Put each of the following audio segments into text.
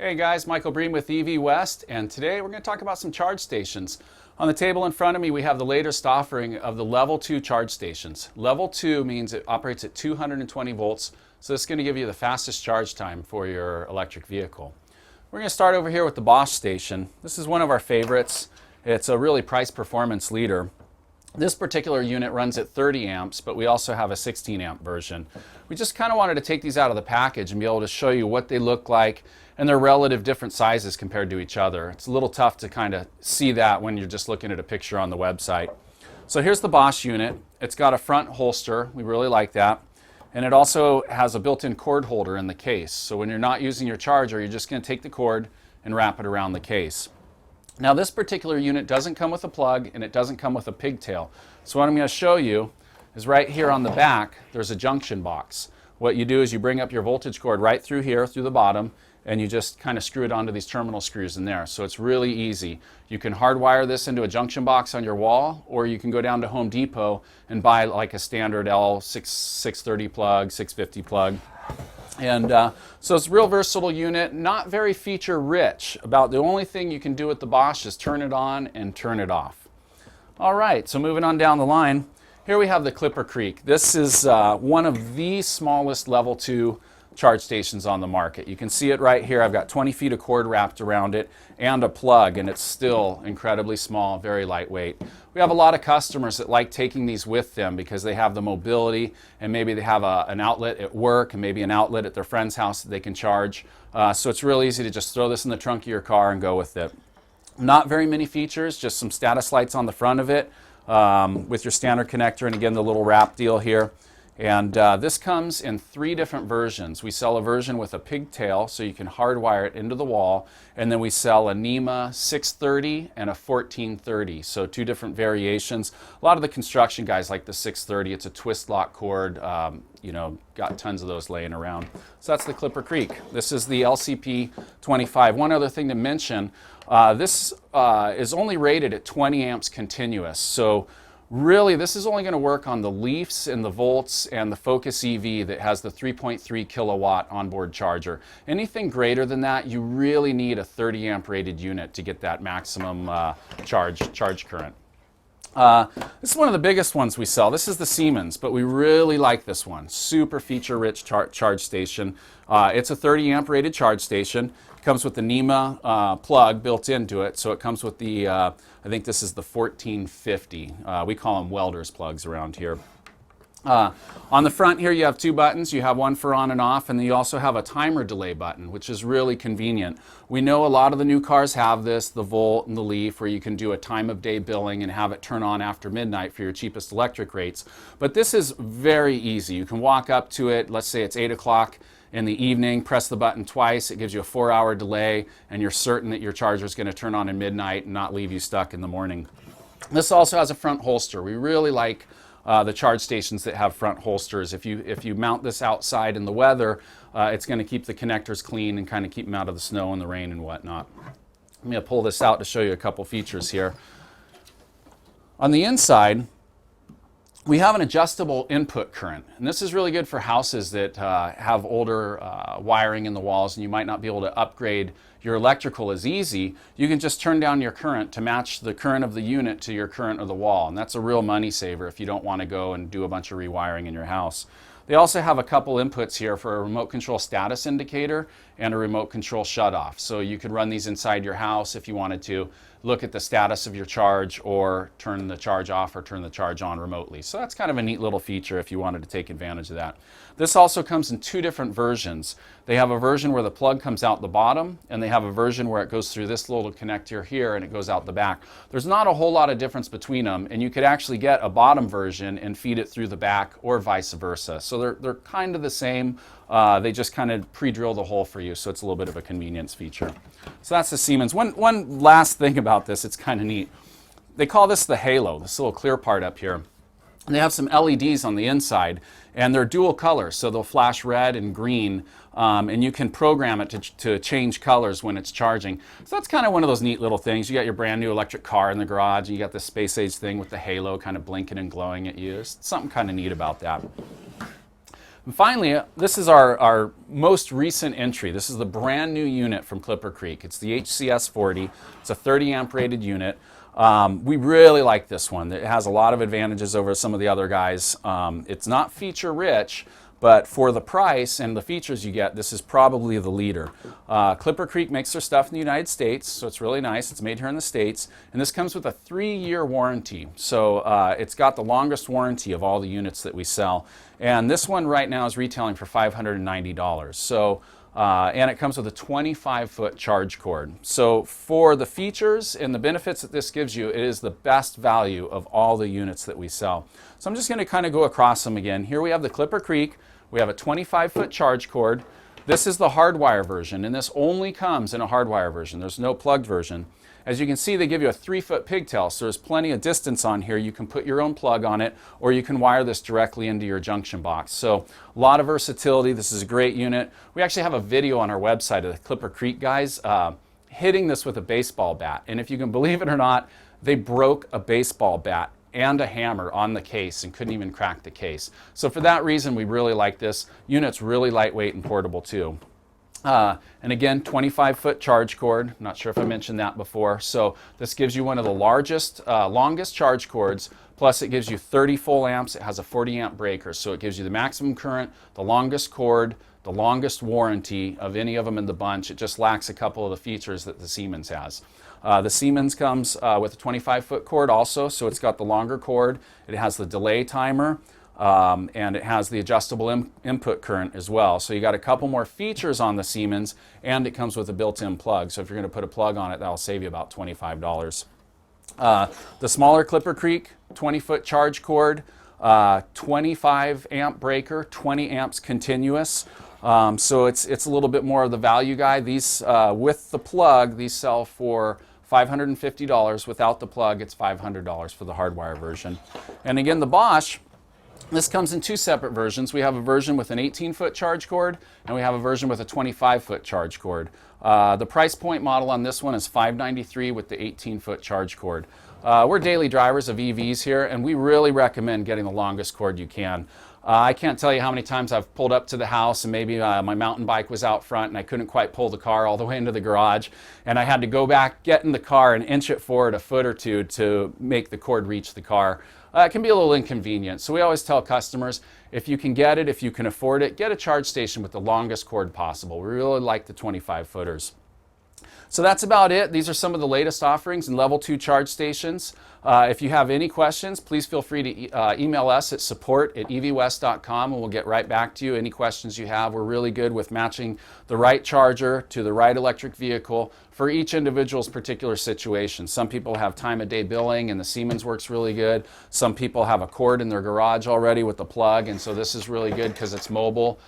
Hey guys, Michael Breen with EVS, and today we're going to talk about some charge stations. On the table in front of me we have the latest offering of the level 2 charge stations. Level 2 means it operates at 220 volts, so this is going to give you the fastest charge time for your electric vehicle. We're going to start over here with the Bosch station. This is one of our favorites. It's a really price performance leader. This particular unit runs at 30 amps, but we also have a 16 amp version. We just kind of wanted to take these out of the package and be able to show you what they look like and their relative different sizes compared to each other. It's a little tough to kind of see that when you're just looking at a picture on the website. So here's the Bosch unit. It's got a front holster. We really like that. And it also has a built-in cord holder in the case. So when you're not using your charger, you're just going to take the cord and wrap it around the case. Now this particular unit doesn't come with a plug and it doesn't come with a pigtail. So what I'm going to show you is right here on the back there's a junction box. What you do is you bring up your voltage cord right through here, through the bottom, and you just kind of screw it onto these terminal screws in there. So it's really easy. You can hardwire this into a junction box on your wall, or you can go down to Home Depot and buy like a standard L630 plug, 650 plug. And so it's a real versatile unit, not very feature rich. About the only thing you can do with the Bosch is turn it on and turn it off. All right, so moving on down the line, here we have the Clipper Creek. This is one of the smallest level 2 charge stations on the market. You can see it right here. I've got 20 feet of cord wrapped around it and a plug, and it's still incredibly small, very lightweight. We have a lot of customers that like taking these with them because they have the mobility, and maybe they have an outlet at work and maybe an outlet at their friend's house that they can charge. So it's real easy to just throw this in the trunk of your car and go with it. Not very many features, just some status lights on the front of it with your standard connector, and again the little wrap deal here. And this comes in 3 different versions. We sell a version with a pigtail so you can hardwire it into the wall, and then we sell a NEMA 630 and a 1430, so 2 different variations. A lot of the construction guys like the 630. It's a twist lock cord, you know, got tons of those laying around. So that's the Clipper Creek. This is the LCP 25. One other thing to mention, this is only rated at 20 amps continuous. So really, this is only going to work on the Leafs and the Volts and the Focus EV that has the 3.3 kilowatt onboard charger. Anything greater than that, you really need a 30 amp rated unit to get that maximum charge current. This is one of the biggest ones we sell. This is the Siemens, but we really like this one. Super feature rich charge station. It's a 30 amp rated charge station. Comes with the NEMA plug built into it, so it comes with the, I think this is the 1450. We call them welder's plugs around here. On the front here you have 2 buttons. You have one for on and off, and then you also have a timer delay button, which is really convenient. We know a lot of the new cars have this, the Volt and the Leaf, where you can do a time of day billing and have it turn on after midnight for your cheapest electric rates. But this is very easy. You can walk up to it, let's say it's 8 o'clock in the evening, press the button twice, it gives you a 4-hour delay, and you're certain that your charger is going to turn on at midnight and not leave you stuck in the morning. This also has a front holster. We really like the charge stations that have front holsters. If you mount this outside in the weather, it's going to keep the connectors clean and kind of keep them out of the snow and the rain and whatnot. I'm going to pull this out to show you a couple features here. On the inside, we have an adjustable input current, and this is really good for houses that have older wiring in the walls and you might not be able to upgrade your electrical as easy. You can just turn down your current to match the current of the unit to your current of the wall, and that's a real money saver if you don't want to go and do a bunch of rewiring in your house. They also have a couple inputs here for a remote control status indicator and a remote control shutoff. So you could run these inside your house if you wanted to look at the status of your charge, or turn the charge off or turn the charge on remotely. So that's kind of a neat little feature if you wanted to take advantage of that. This also comes in 2 different versions. They have a version where the plug comes out the bottom, and they have a version where it goes through this little connector here and it goes out the back. There's not a whole lot of difference between them, and you could actually get a bottom version and feed it through the back, or vice versa. So they're kind of the same. They just kind of pre-drill the hole for you, so it's a little bit of a convenience feature. So that's the Siemens. One last thing about this, it's kind of neat. They call this the halo, this little clear part up here. And they have some LEDs on the inside, and they're dual colors, so they'll flash red and green, and you can program it to change colors when it's charging. So that's kind of one of those neat little things. You got your brand new electric car in the garage, and you got this space age thing with the halo kind of blinking and glowing at you. There's something kind of neat about that. And finally, this is our most recent entry. This is the brand new unit from Clipper Creek. It's the HCS 40. It's a 30 amp rated unit. We really like this one. It has a lot of advantages over some of the other guys. It's not feature rich, but for the price and the features you get, this is probably the leader. Clipper Creek makes their stuff in the United States, so it's really nice. It's made here in the States, and this comes with a 3-year warranty. So it's got the longest warranty of all the units that we sell. And this one right now is retailing for $590. So, and it comes with a 25-foot charge cord. So for the features and the benefits that this gives you, it is the best value of all the units that we sell. So I'm just going to kind of go across them again. Here we have the Clipper Creek. We have a 25-foot charge cord. This is the hardwire version, and this only comes in a hardwire version. There's no plugged version. As you can see, they give you a 3-foot pigtail, so there's plenty of distance on here. You can put your own plug on it, or you can wire this directly into your junction box. So a lot of versatility. This is a great unit. We actually have a video on our website of the Clipper Creek guys hitting this with a baseball bat. And if you can believe it or not, they broke a baseball bat and a hammer on the case and couldn't even crack the case. So for that reason, we really like this. Unit's really lightweight and portable too. And again, 25-foot charge cord. Not sure if I mentioned that before. So this gives you one of the largest, longest charge cords. Plus it gives you 30 full amps. It has a 40 amp breaker. So it gives you the maximum current, the longest cord, the longest warranty of any of them in the bunch. It just lacks a couple of the features that the Siemens has. The Siemens comes with a 25-foot cord also, so it's got the longer cord. It has the delay timer, and it has the adjustable input current as well. So you got a couple more features on the Siemens, and it comes with a built-in plug. So if you're going to put a plug on it, that'll save you about $25. The smaller Clipper Creek 20-foot charge cord, 25 amp breaker, 20 amps continuous. So it's a little bit more of the value guy. These with the plug, these sell for $550. Without the plug, it's $500 for the hardwire version. And again, the Bosch, this comes in 2 separate versions. We have a version with an 18-foot charge cord, and we have a version with a 25-foot charge cord. The price point model on this one is $593 with the 18-foot charge cord. We're daily drivers of EVs here, and we really recommend getting the longest cord you can. I can't tell you how many times I've pulled up to the house and maybe my mountain bike was out front and I couldn't quite pull the car all the way into the garage, and I had to go back, get in the car and inch it forward a foot or two to make the cord reach the car. It can be a little inconvenient. So we always tell customers, if you can get it, if you can afford it, get a charge station with the longest cord possible. We really like the 25-footers. So that's about it. These are some of the latest offerings in level 2 charge stations. If you have any questions, please feel free to email us at support@evwest.com, and we'll get right back to you. Any questions you have, we're really good with matching the right charger to the right electric vehicle for each individual's particular situation. Some people have time of day billing and the Siemens works really good. Some people have a cord in their garage already with the plug, and so this is really good because it's mobile.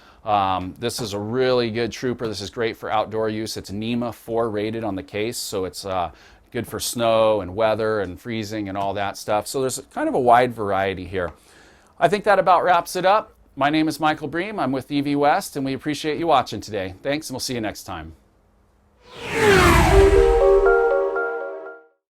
This is a really good trooper. This is great for outdoor use. It's NEMA 4 rated on the case, so it's good for snow and weather and freezing and all that stuff. So there's kind of a wide variety here. I think that about wraps it up. My name is Michael Bream. I'm with EV West, and we appreciate you watching today. Thanks, and we'll see you next time.